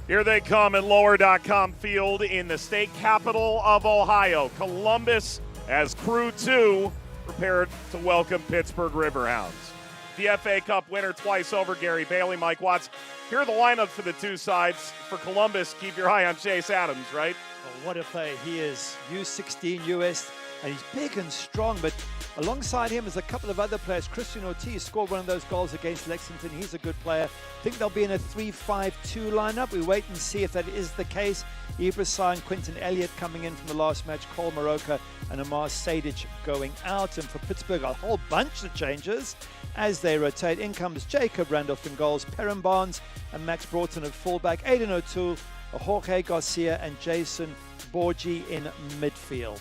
Here they come at Lower.com Field in the state capital of Ohio, Columbus, as Crew2 prepared to welcome Pittsburgh Riverhounds. The FA Cup winner twice over, Gary Bailey, Mike Watts. Here are the lineups for the two sides. For Columbus, keep your eye on Chase Adams, right? Oh, what a play. He is U16 U.S. and he's big and strong, but alongside him is a couple of other players. Christian Ortiz scored one of those goals against Lexington. He's a good player. I think they'll be in a 3-5-2 lineup. We wait and see if that is the case. Ibrahim and Quinton Elliott coming in from the last match. Cole Maroka and Amar Sadic going out. And for Pittsburgh, a whole bunch of changes as they rotate. In comes Jacob Randolph in goals, Perrin Barnes and Max Broughton at fullback, Aiden O'Toole, Jorge Garcia and Jason Borgi in midfield.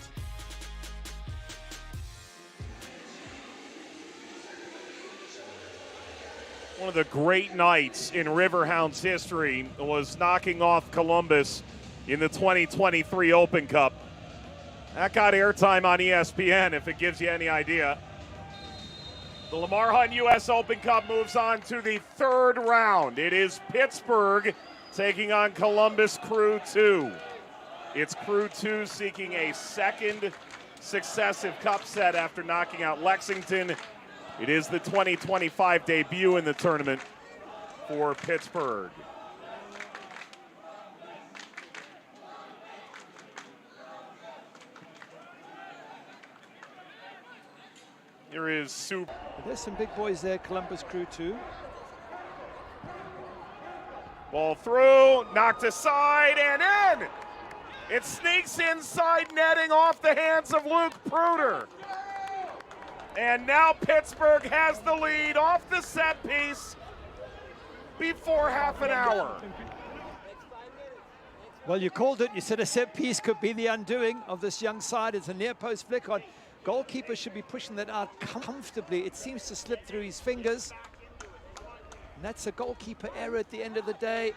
One of the great nights in Riverhounds history was knocking off Columbus in the 2023 Open Cup. That got airtime on ESPN, if it gives you any idea. The Lamar Hunt U.S. Open Cup moves on to the third round. It is Pittsburgh taking on Columbus Crew2. It's Crew2 seeking a second successive cup set after knocking out Lexington. It is the 2025 debut in the tournament for Pittsburgh. There is Soup. There's some big boys there, Columbus Crew2. Ball through, knocked aside and in! It sneaks inside netting off the hands of Luke Pruder. And now Pittsburgh has the lead off the set piece before half an hour. Well, you called it. You said a set piece could be the undoing of this young side. It's a near post flick on. Goalkeeper should be pushing that out comfortably. It seems to slip through his fingers. And that's a goalkeeper error at the end of the day.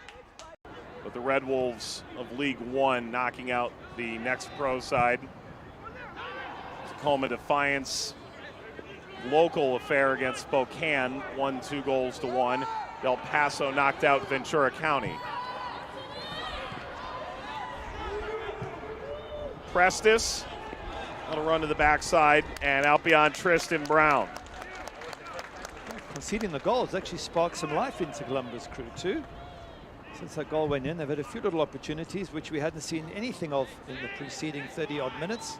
But the Red Wolves of League One knocking out the next pro side. Tacoma Defiance. Local affair against Spokane, won 2-1. El Paso knocked out Ventura County. Prestis on a run to the backside and out beyond Tristan Brown. Conceding the goal has actually sparked some life into Columbus Crew2. Since that goal went in, they've had a few little opportunities which we hadn't seen anything of in the preceding 30-odd minutes.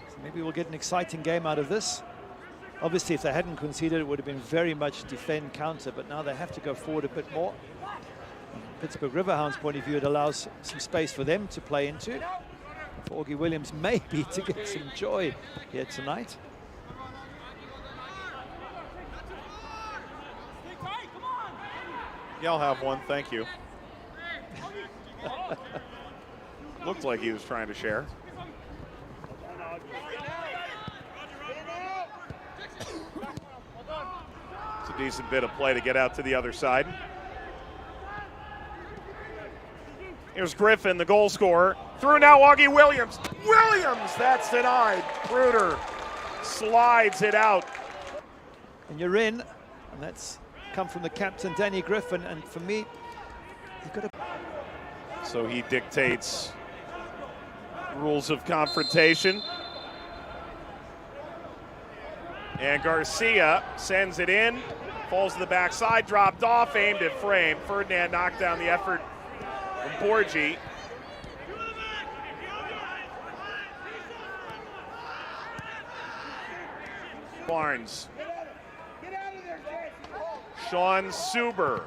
So maybe we'll get an exciting game out of this. Obviously, if they hadn't conceded, it would have been very much defend counter, but now they have to go forward a bit more. From Pittsburgh Riverhounds' point of view, it allows some space for them to play into. For Augie Williams, maybe to get some joy here tonight. Yeah, I'll have one, thank you. Looked like he was trying to share. It's a decent bit of play to get out to the other side. Here's Griffin, the goal scorer. Through now, Augie Williams. Williams, that's denied. Pruder slides it out. And you're in, and that's come from the captain, Danny Griffin, and for me, you've got to... So he dictates rules of confrontation. And Garcia sends it in, falls to the backside, dropped off, aimed at frame. Ferdinand knocked down the effort from Borgi. Barnes. Sean Suber.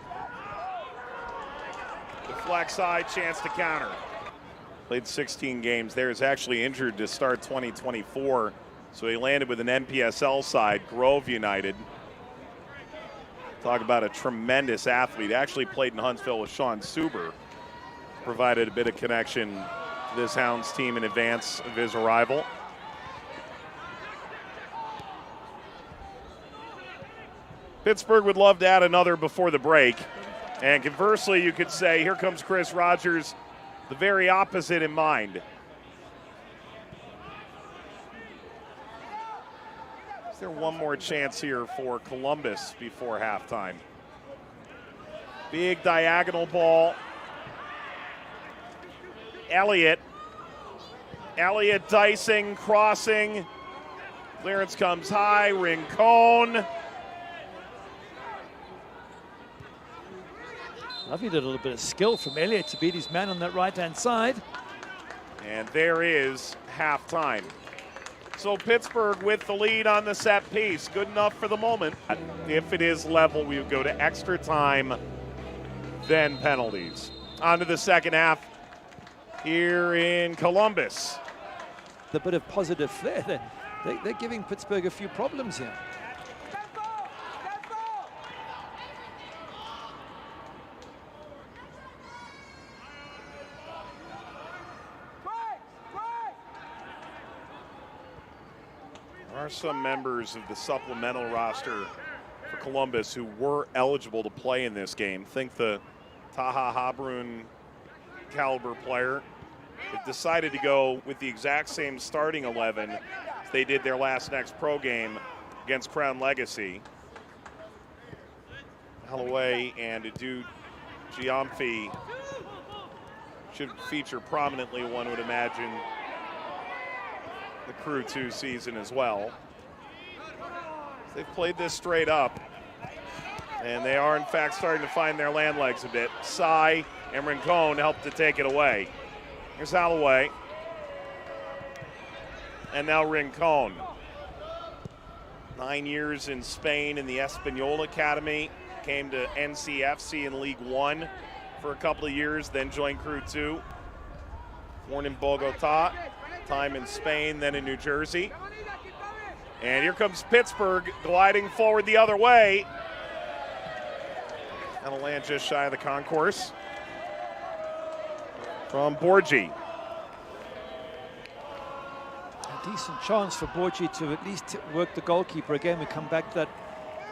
Deflects side, chance to counter. Played 16 games there. Is actually injured to start 2024. So he landed with an NPSL side, Grove United. Talk about a tremendous athlete. Actually played in Huntsville with Sean Suber. Provided a bit of connection to this Hounds team in advance of his arrival. Pittsburgh would love to add another before the break. And conversely, you could say, here comes Chris Rogers, the very opposite in mind. Is there one more chance here for Columbus before halftime? Big diagonal ball Elliott. Elliott dicing, crossing. Clearance comes high. Rincon. Lovely little bit of skill from Elliott to beat his man on that right-hand side. And there is halftime. So Pittsburgh with the lead on the set piece. Good enough for the moment. If it is level, we would go to extra time, then penalties. On to the second half here in Columbus. The bit of positive flair. They're giving Pittsburgh a few problems here. There are some members of the supplemental roster for Columbus who were eligible to play in this game. Think the Taha Habrun caliber player. They've decided to go with the exact same starting 11 as they did their last next pro game against Crown Legacy. Holloway and Adu Giamfi should feature prominently, one would imagine, the Crew2 season as well. They've played this straight up, and they are in fact starting to find their land legs a bit. Sai and Rincon helped to take it away. Here's Holloway. And now Rincon. 9 years in Spain in the Espanyol Academy. Came to NCFC in League One for a couple of years, then joined Crew2. Born in Bogota. Time in Spain, then in New Jersey. And here comes Pittsburgh gliding forward the other way. That'll land just shy of the concourse from Borgi. A decent chance for Borgi to at least work the goalkeeper. Again, we come back to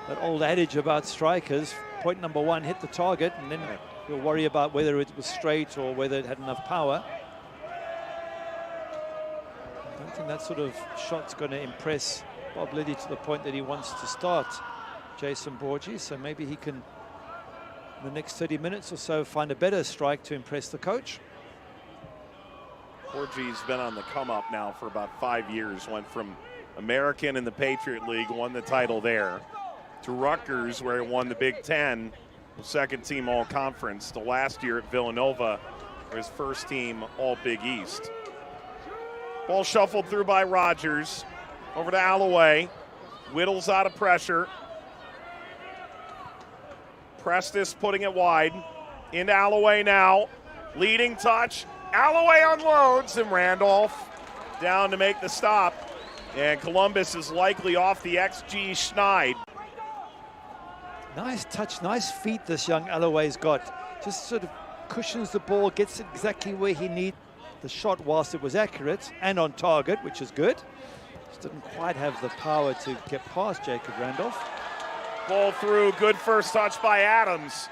that old adage about strikers. Point number one, hit the target, and then we'll worry about whether it was straight or whether it had enough power. I don't think that sort of shot's going to impress Bob Liddy to the point that he wants to start Jason Borgi. So maybe he can, in the next 30 minutes or so, find a better strike to impress the coach. Borgi's been on the come up now for about 5 years. Went from American in the Patriot League, won the title there, to Rutgers, where he won the Big Ten, the second team all conference. The last year at Villanova, his first team all Big East. Ball shuffled through by Rogers. Over to Alloway. Whittles out of pressure. Prestis putting it wide. Into Alloway now. Leading touch. Alloway unloads, and Randolph down to make the stop. And Columbus is likely off the XG Schneid. Nice touch, nice feet this young Alloway's got. Just sort of cushions the ball, gets it exactly where he needs the shot whilst it was accurate and on target, which is good. Just didn't quite have the power to get past Jacob Randolph. Ball through, good first touch by Adams.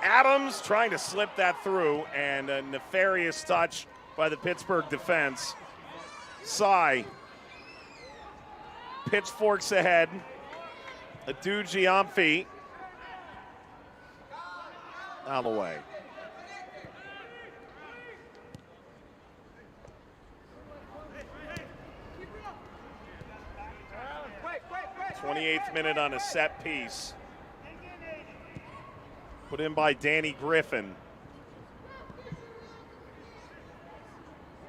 Adams trying to slip that through, and a nefarious touch by the Pittsburgh defense. Sai pitchforks ahead. Adu Giamfi. Alloway. 28th minute on a set piece. Put in by Danny Griffin.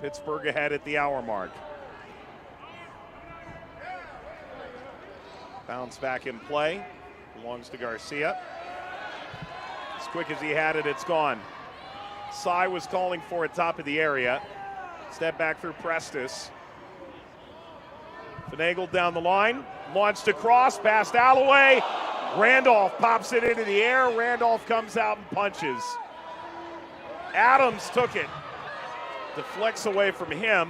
Pittsburgh ahead at the hour mark. Bounce back in play. Belongs to Garcia. As quick as he had it, it's gone. Sai was calling for it top of the area. Step back through Prestis. Finagled down the line. Launched across, past Alloway. Randolph pops it into the air. Randolph comes out and punches. Adams took it. Deflects away from him.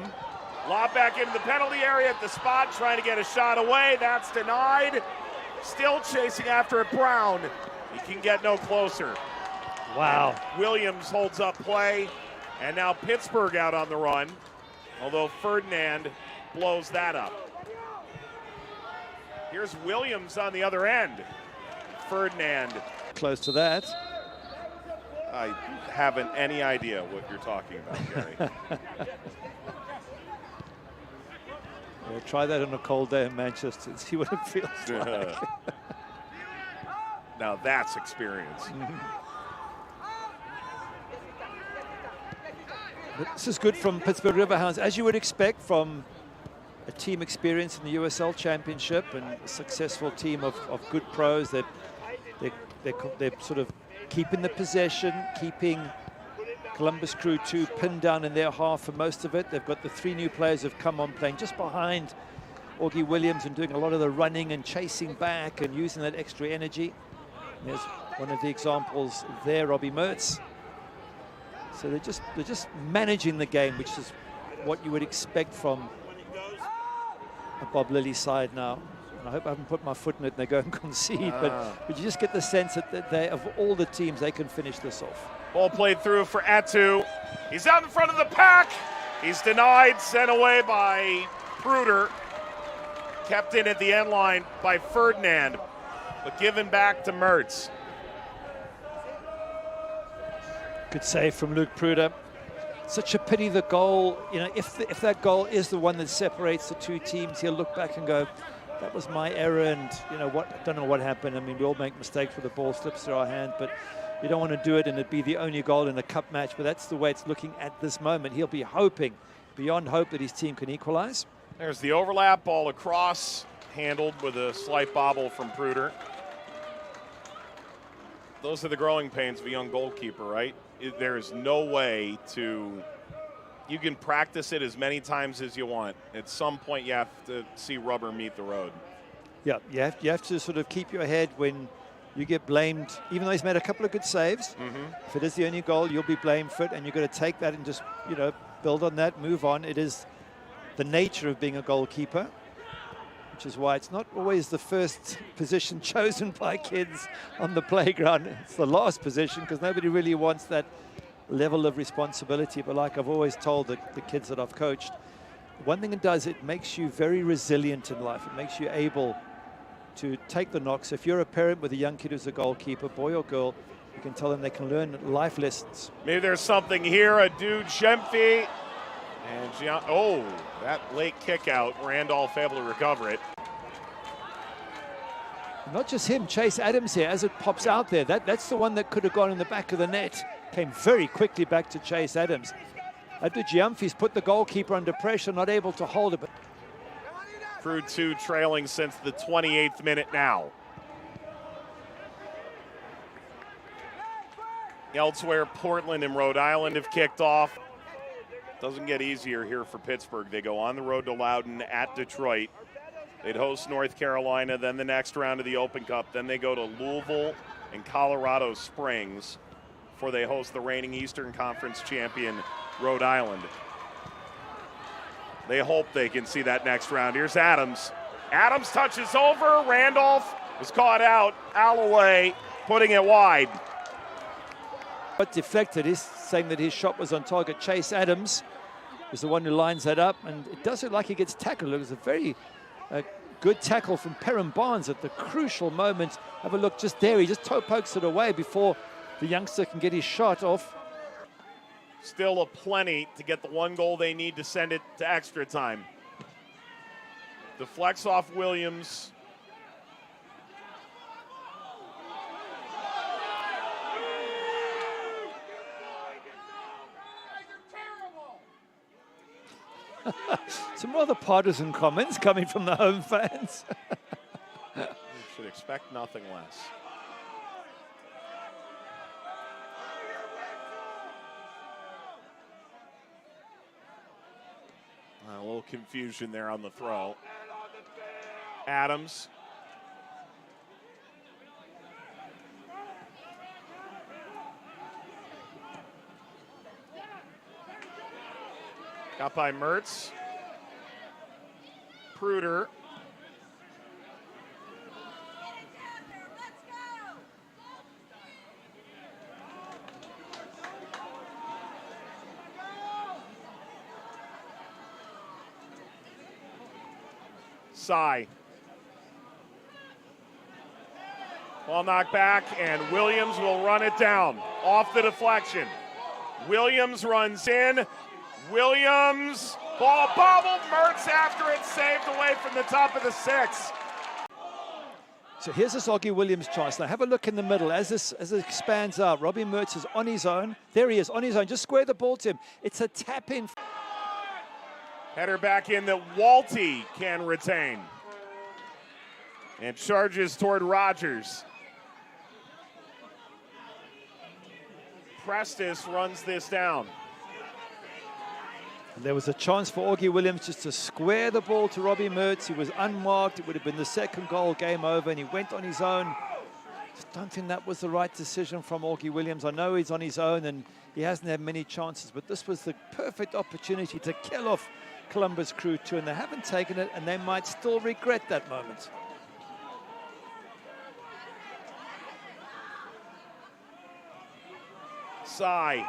Lob back into the penalty area at the spot, trying to get a shot away. That's denied. Still chasing after it, Brown. He can get no closer. Wow. And Williams holds up play. And now Pittsburgh out on the run, although Ferdinand blows that up. Here's Williams on the other end. Ferdinand. Close to that. I haven't any idea what you're talking about, Gary. Yeah, try that on a cold day in Manchester and see what it feels like. Now that's experience. But this is good from Pittsburgh Riverhounds, as you would expect from a team experience in the USL Championship and a successful team of good pros. They're sort of keeping the possession, keeping Columbus Crew 2 pinned down in their half for most of it. They've got the 3 new players who've come on playing just behind Augie Williams and doing a lot of the running and chasing back and using that extra energy. And there's one of the examples there, Robbie Mertz. So they're just managing the game, which is what you would expect from a Bob Lilly side now. And I hope I haven't put my foot in it and they go and concede, but you just get the sense that they, of all the teams, they can finish this off. Ball played through for Atu. He's out in front of the pack. He's denied, sent away by Pruder. Kept in at the end line by Ferdinand, but given back to Mertz. Good save from Luke Pruder. Such a pity the goal, you know, if that goal is the one that separates the 2 teams, he'll look back and go, that was my error, and you know what, don't know what happened. I mean, we all make mistakes where the ball slips through our hand, but you don't want to do it and it be the only goal in a cup match, but that's the way it's looking at this moment. He'll be hoping, beyond hope, that his team can equalize. There's the overlap, ball across, handled with a slight bobble from Pruder. Those are the growing pains of a young goalkeeper, right? There is no way to, you can practice it as many times as you want. At some point you have to see rubber meet the road. Yeah, you have to sort of keep your head when you get blamed, even though he's made a couple of good saves. If it is the only goal, you'll be blamed for it, and you've got to take that and just, you know, build on that, move on. It is the nature of being a goalkeeper, which is why it's not always the first position chosen by kids on the playground. It's the last position, because nobody really wants that level of responsibility. But like I've always told the kids that I've coached, one thing it does, it makes you very resilient in life. It makes you able to take the knocks. If you're a parent with a young kid who's a goalkeeper, boy or girl, you can tell them they can learn life lessons. Maybe there's something here, a dude, Shemphy. And oh, that late kick out, Randolph able to recover it. Not just him, Chase Adams here, as it pops out there. That's the one that could have gone in the back of the net. Came very quickly back to Chase Adams. Abdul Giamfi's put the goalkeeper under pressure, not able to hold it. But Crew 2 trailing since the 28th minute now. Elsewhere, Portland and Rhode Island have kicked off. Doesn't get easier here for Pittsburgh. They go on the road to Loudoun, at Detroit. They'd host North Carolina, then the next round of the Open Cup. Then they go to Louisville and Colorado Springs before they host the reigning Eastern Conference champion, Rhode Island. They hope they can see that next round. Here's Adams. Adams touches over. Randolph was caught out. Alloway putting it wide. But deflected. He's saying that his shot was on target. Chase Adams is the one who lines that up, and it does look like he gets tackled. It was a very good tackle from Perrin Barnes at the crucial moment. Have a look just there. He just toe pokes it away before the youngster can get his shot off. Still a plenty to get the one goal they need to send it to extra time. Deflects off Williams. Some rather partisan comments coming from the home fans. You should expect nothing less. A little confusion there on the throw. Adams. Got by Mertz. Pruder. Sai. Ball knocked back, and Williams will run it down. Off the deflection. Williams runs in. Williams, ball bobbled. Mertz after it, saved away from the top of the 6. So here's this Augie Williams chance. Now have a look in the middle as it expands out. Robbie Mertz is on his own. There he is, on his own. Just square the ball to him. It's a tap-in. Header back in that Walty can retain. And charges toward Rogers. Prestis runs this down. And there was a chance for Augie Williams just to square the ball to Robbie Mertz. He was unmarked. It would have been the second goal, game over, and he went on his own. Just don't think that was the right decision from Augie Williams. I know he's on his own and he hasn't had many chances, but this was the perfect opportunity to kill off Columbus Crew2, and they haven't taken it, and they might still regret that moment. Sai.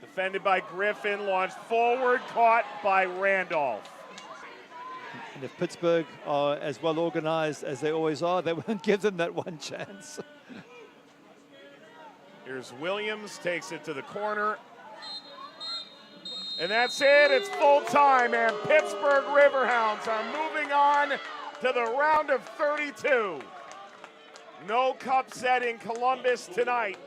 Defended by Griffin, launched forward, caught by Randolph. And if Pittsburgh are as well organized as they always are, they won't give them that one chance. Here's Williams, takes it to the corner. And that's it, it's full time, and Pittsburgh Riverhounds are moving on to the round of 32. No cup set in Columbus tonight.